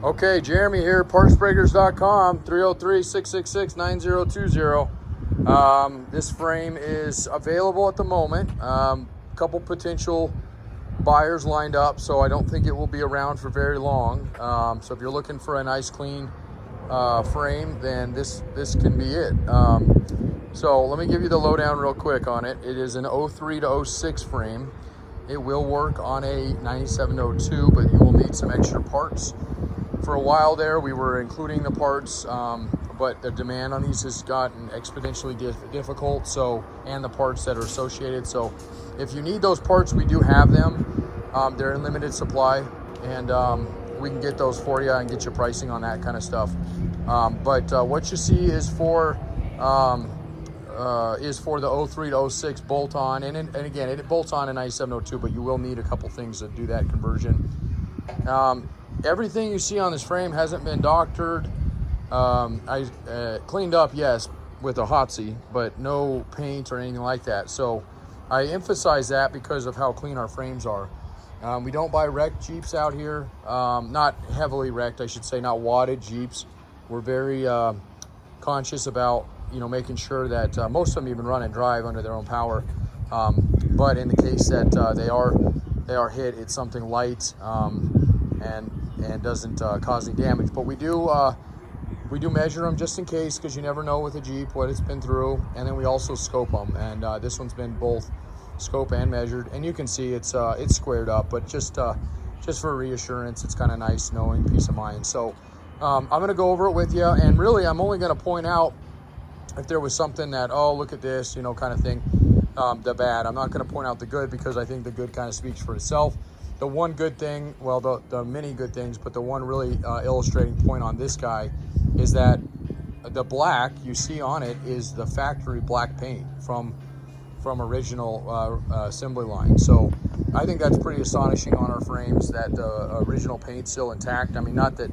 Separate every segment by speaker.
Speaker 1: Okay, Jeremy here, partsbreakers.com, 303-666-9020. This frame is available at the moment. Couple potential buyers lined up, so I don't think it will be around for very long. So if you're looking for a nice clean frame, then this can be it. So let me give you the lowdown real quick on it. It is an 03 to 06 frame. It will work on a 9702, but you will need some extra parts. For a while there, we were including the parts, but the demand on these has gotten exponentially difficult, so, and the parts that are associated. So if you need those parts, we do have them. They're in limited supply, and we can get those for you and get you pricing on that kind of stuff. But what you see is for the 03 to 06 bolt-on, and again, it bolts on a 9702, but you will need a couple things to do that conversion. Everything you see on this frame hasn't been doctored. I cleaned up, yes, with a Hotsy, but no paint or anything like that. So I emphasize that because of how clean our frames are. We don't buy wrecked Jeeps out here. Not heavily wrecked, I should say, not wadded Jeeps. We're very conscious about, making sure that most of them even run and drive under their own power. But in the case that they are hit, it's something light and doesn't cause any damage. But we do measure them just in case, because you never know with a Jeep what it's been through. And then we also scope them, and this one's been both scope and measured, and you can see it's squared up. But just for reassurance, it's kind of nice knowing, peace of mind. So I'm going to go over it with you, and really I'm only going to point out if there was something that, oh, look at this, kind of thing, the bad. I'm not going to point out the good, because I think the good kind of speaks for itself. The one good thing, well, the many good things, but the one really illustrating point on this guy is that the black you see on it is the factory black paint from original assembly line. So I think that's pretty astonishing on our frames, that the original paint's still intact. I mean, not that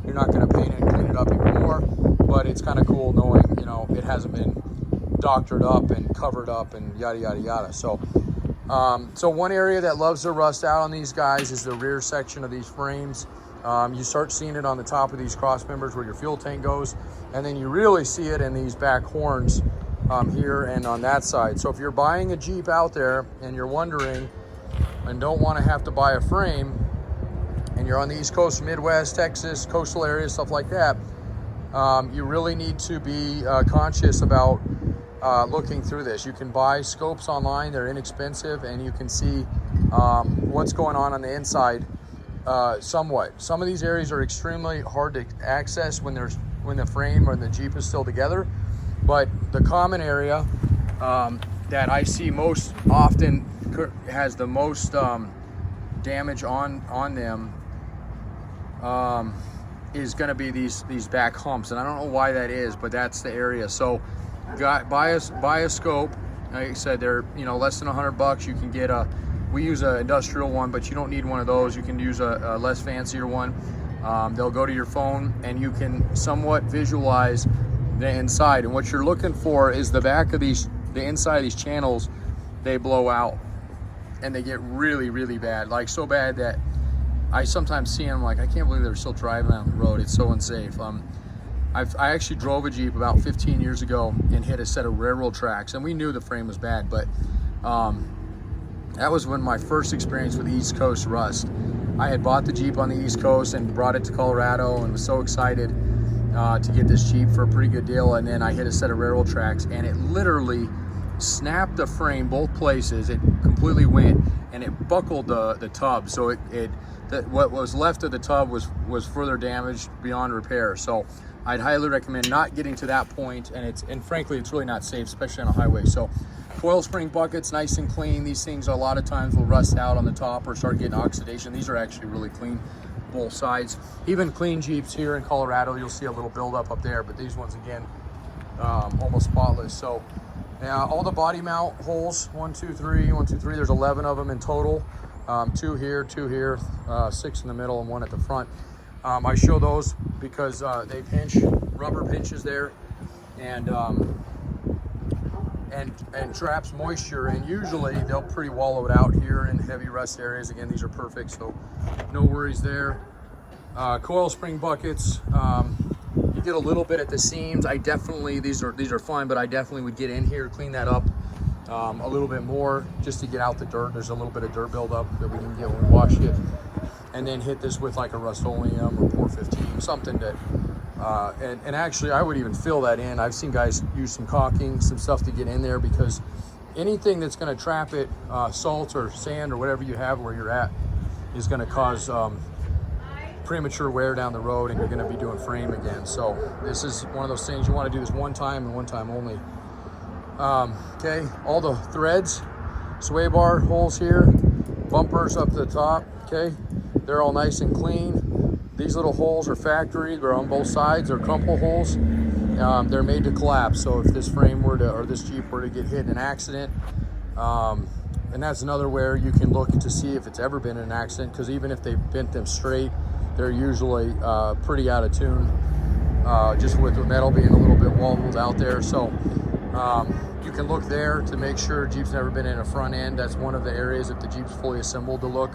Speaker 1: you're not going to paint it and clean it up even more, but it's kind of cool knowing, it hasn't been doctored up and covered up and yada, yada, yada. So one area that loves to rust out on these guys is the rear section of these frames. You start seeing it on the top of these cross members where your fuel tank goes, and then you really see it in these back horns here and on that side. So if you're buying a Jeep out there and you're wondering and don't want to have to buy a frame, and you're on the East Coast, Midwest, Texas, coastal areas, stuff like that, you really need to be conscious about looking through this. You can buy scopes online, they're inexpensive, and you can see what's going on the inside somewhat. Some of these areas are extremely hard to access when the frame or the Jeep is still together, but the common area that I see most often has the most damage on them is going to be these back humps, and I don't know why that is, but that's the area. So buy a scope. Like I said, they're less than $100. You can get we use an industrial one, but you don't need one of those. You can use a less fancier one. They'll go to your phone, and you can somewhat visualize the inside. And what you're looking for is the back of the inside of these channels. They blow out, and they get really, really bad. Like so bad that I sometimes see them like, I can't believe they're still driving on the road. It's so unsafe. I actually drove a Jeep about 15 years ago and hit a set of railroad tracks, and we knew the frame was bad, but that was when my first experience with East Coast rust. I had bought the Jeep on the East Coast and brought it to Colorado and was so excited to get this Jeep for a pretty good deal, and then I hit a set of railroad tracks, and it literally snapped the frame both places. It completely went, and it buckled the tub, so what was left of the tub was further damaged beyond repair. So I'd highly recommend not getting to that point, and frankly, it's really not safe, especially on a highway. So coil spring buckets, nice and clean. These things a lot of times will rust out on the top or start getting oxidation. These are actually really clean, both sides. Even clean Jeeps here in Colorado, you'll see a little buildup up there, but these ones, again, almost spotless. So all the body mount holes, 1, 2, 3, 1, 2, 3, there's 11 of them in total. 2 here, 6 in the middle, and 1 at the front. I show those because they pinch, rubber pinches there, and traps moisture, and usually they'll pre-wallow it out here in heavy rust areas. Again, these are perfect, so no worries there. Coil spring buckets. You get a little bit at the seams. I definitely, these are fine, but I definitely would get in here, clean that up a little bit more just to get out the dirt. There's a little bit of dirt buildup that we didn't get when we washed it. And then hit this with like a Rust-Oleum or Pour 15, something that, and actually I would even fill that in. I've seen guys use some caulking, some stuff to get in there, because anything that's gonna trap it, salt or sand or whatever you have where you're at, is gonna cause premature wear down the road, and you're gonna be doing frame again. So this is one of those things you wanna do this one time and one time only. Okay, all the threads, sway bar holes here, bumpers up the top, okay? They're all nice and clean. These little holes are factory, they're on both sides, they're crumple holes. They're made to collapse, so if this frame were to, or this Jeep were to get hit in an accident, and that's another where you can look to see if it's ever been in an accident, because even if they bent them straight, they're usually pretty out of tune, just with the metal being a little bit wobbled out there. So you can look there to make sure Jeep's never been in a front end. That's one of the areas if the Jeep's fully assembled to look.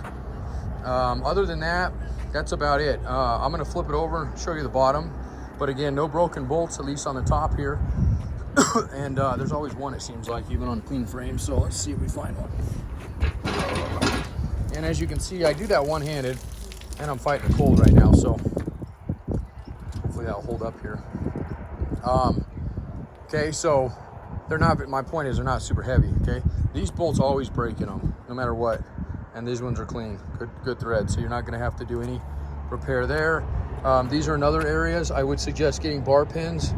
Speaker 1: Other than that, that's about it. I'm gonna flip it over, show you the bottom. But again, no broken bolts, at least on the top here. And there's always one, it seems like, even on clean frames. So let's see if we find one. And as you can see, I do that one-handed, and I'm fighting a cold right now, so hopefully that'll hold up here. Okay, so they're not, my point is they're not super heavy, okay? These bolts always break in them, no matter what. And these ones are clean, good thread, so you're not gonna have to do any repair there. These are in other areas. I would suggest getting bar pins.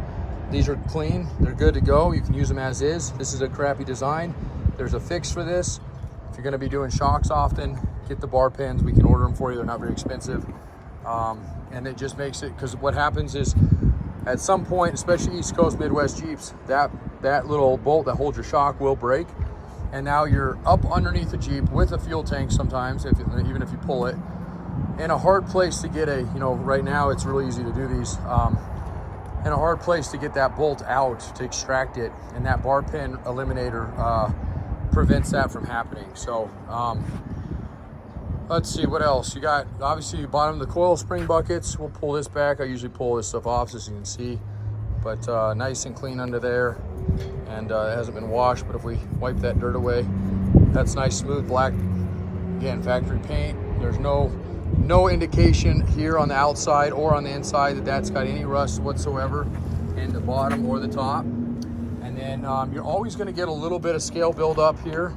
Speaker 1: These are clean, they're good to go. You can use them as is. This is a crappy design. There's a fix for this. If you're gonna be doing shocks often, get the bar pins. We can order them for you, they're not very expensive. And it just makes it, because what happens is, at some point, especially East Coast, Midwest Jeeps, that little bolt that holds your shock will break. And now you're up underneath the Jeep with a fuel tank sometimes, even if you pull it, in a hard place to get a, right now it's really easy to do these, in a hard place to get that bolt out to extract it, and that bar pin eliminator prevents that from happening. So let's see what else. You got, obviously, bottom of the coil spring buckets. We'll pull this back. I usually pull this stuff off so you can see, but nice and clean under there. And it hasn't been washed, but if we wipe that dirt away, that's nice, smooth black. Again, factory paint. There's no indication here on the outside or on the inside that that's got any rust whatsoever in the bottom or the top. And then you're always going to get a little bit of scale buildup here.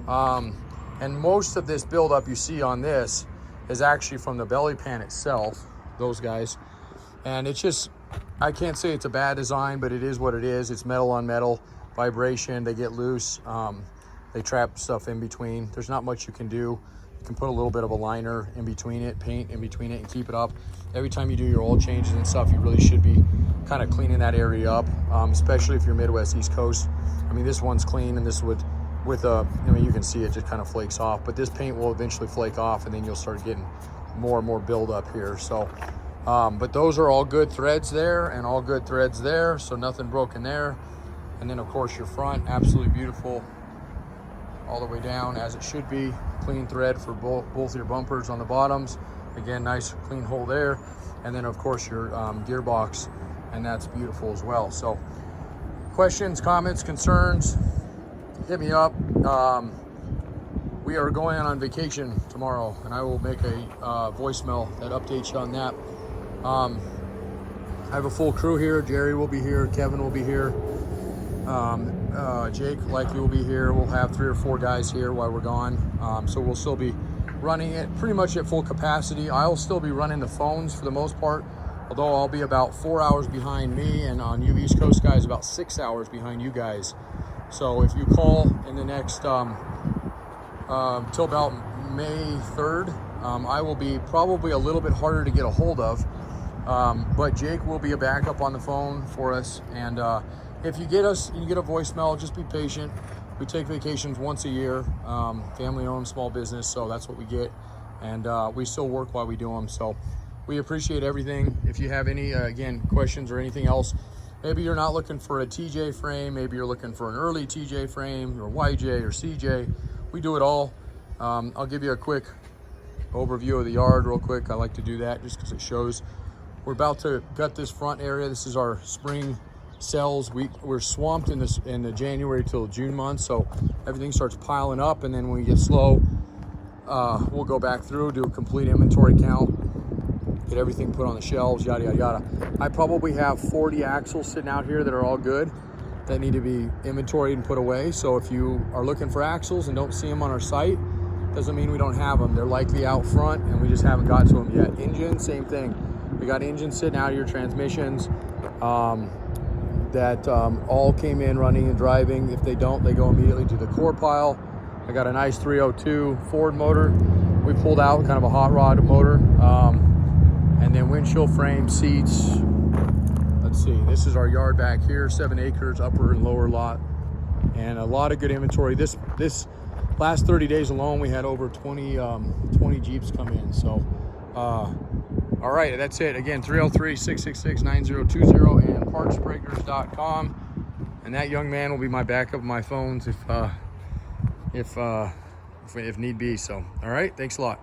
Speaker 1: And most of this buildup you see on this is actually from the belly pan itself, those guys. And it's just, I can't say it's a bad design, but it is what it is. It's metal on metal, vibration, they get loose. They trap stuff in between. There's not much you can do. You can put a little bit of a liner in between it, paint in between it, and keep it up. Every time you do your oil changes and stuff, you really should be kind of cleaning that area up, especially if you're Midwest, East Coast. I mean, this one's clean, and this would, with a, you can see it just kind of flakes off, but this paint will eventually flake off, and then you'll start getting more and more buildup here. So, but those are all good threads there, and all good threads there, so nothing broken there. And then, of course, your front, absolutely beautiful, all the way down as it should be. Clean thread for both your bumpers on the bottoms. Again, nice clean hole there. And then, of course, your gearbox, and that's beautiful as well. So, questions, comments, concerns, hit me up. We are going on vacation tomorrow, and I will make a voicemail that updates you on that. I have a full crew here. Jerry will be here, Kevin will be here, Jake likely will be here. We'll have 3 or 4 guys here while we're gone. So we'll still be running it pretty much at full capacity. I'll still be running the phones for the most part, although I'll be about 4 hours behind me, and on you East Coast guys, about 6 hours behind you guys. So if you call in the next, till about May 3rd, I will be probably a little bit harder to get a hold of, but Jake will be a backup on the phone for us. And if you get us, you get a voicemail, just be patient. We take vacations once a year, family-owned small business, so that's what we get. And we still work while we do them, so we appreciate everything. If you have any, again, questions or anything else, maybe you're not looking for a TJ frame, maybe you're looking for an early TJ frame, or YJ or CJ, we do it all. I'll give you a quick overview of the yard real quick. I like to do that just because it shows. We're about to gut this front area. This is our spring cells. We're swamped in the January till June month, so everything starts piling up, and then when we get slow, we'll go back through, do a complete inventory count, get everything put on the shelves, yada yada yada. I probably have 40 axles sitting out here that are all good, that need to be inventoried and put away. So if you are looking for axles and don't see them on our site, doesn't mean we don't have them. They're likely out front and we just haven't got to them yet. Engine, same thing. We got engines sitting out here, transmissions that all came in running and driving. If they don't, they go immediately to the core pile. I got a nice 302 Ford motor. We pulled out kind of a hot rod motor. And then windshield frame, seats. Let's see, this is our yard back here, 7 acres, upper and lower lot. And a lot of good inventory. This last 30 days alone, we had over 20 Jeeps come in. So, all right, that's it. Again, 303-666-9020 and partsbreakers.com. And that young man will be my backup of my phones if need be. So, all right, thanks a lot.